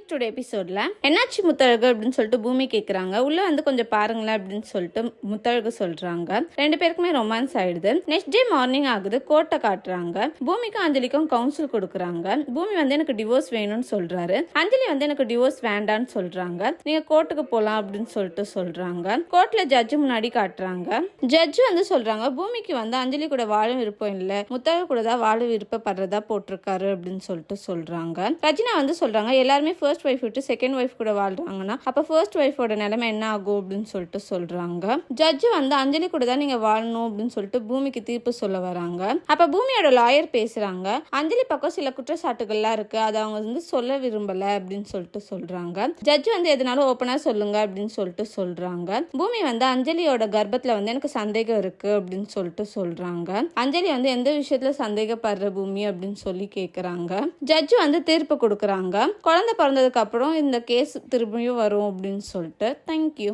இன்னைக்கு டுடே எபிசோட்ல என்னாச்சு முத்தழகு அப்படின்னு சொல்லிட்டு பூமி கேட்குறாங்க. உள்ள வந்து கொஞ்சம் பாருங்களேன் அப்படின்னு சொல்லிட்டு முத்தழகு சொல்றாங்க. ரெண்டு பேருக்குமே ரொமான்ஸ் ஆயிடுது. நெக்ஸ்ட் டே மார்னிங் ஆகுது. கோர்ட்டை காட்டுறாங்க. பூமிக்கும் அஞ்சலிக்கும் கவுன்சில் கொடுக்குறாங்க. பூமி வந்து எனக்கு டிவோர்ஸ் வேணும்னு சொல்றாரு. அஞ்சலி வந்து எனக்கு டிவோர்ஸ் வேண்டான்னு சொல்றாங்க. நீங்க கோர்ட்டுக்கு போலாம் அப்படின்னு சொல்லிட்டு சொல்றாங்க. கோர்ட்ல ஜட்ஜு முன்னாடி காட்டுறாங்க. ஜட்ஜு வந்து சொல்றாங்க பூமிக்கு வந்து அஞ்சலி கூட வாழ விருப்பம் இல்லை, முத்தழகு கூட தான் வாழ விருப்பப்படுறதா போட்டிருக்காரு அப்படின்னு சொல்லிட்டு சொல்றாங்க. ரஜினா வந்து சொல்றாங்க எல்லாருமே ஃபர்ஸ்ட் ஒய்ஃப் விட்டு செகண்ட் ஒய்ஃப் கூட வாழ்றாங்கன்னா அப்ப ஃபர்ஸ்ட் ஒய்ஃபோட நிலைமை என்ன ஆகும் அப்படின்னு சொல்லிட்டு சொல்றாங்க. ஜட்ஜு வந்து அஞ்சலி கூட தான் நீங்க வாழணும் அப்படின்னு சொல்லிட்டு பூமிக்கு தீர்ப்பு சொல்ல வராங்க. அப்ப பூமியோட லாயர் பேசுறாங்க. அஞ்சலி பக்கம் சில குற்றச்சாட்டுகள்லாம் இருக்கு, அதை அவங்க வந்து சொல்ல விரும்பல அப்படின்னு சொல்லிட்டு சொல்றாங்க. ஜட்ஜு வந்து எதனாலும் ஓப்பனா சொல்லுங்க அப்படின்னு சொல்லிட்டு சொல்றாங்க. பூமி வந்து அஞ்சலியோட கர்ப்பத்துல வந்து எனக்கு சந்தேகம் இருக்கு அப்படின்னு சொல்லிட்டு சொல்றாங்க. அஞ்சலி வந்து எந்த விஷயத்துல சந்தேகப்படுற பூமி அப்படின்னு சொல்லி கேக்குறாங்க. ஜட்ஜு வந்து தீர்ப்பு கொடுக்குறாங்க. குழந்தை பிறந்ததுக்கு அப்புறம் இந்த கேஸ் திரும்பியும் வரும் அப்படின்னு சொல்லிட்டு. தேங்க்யூ.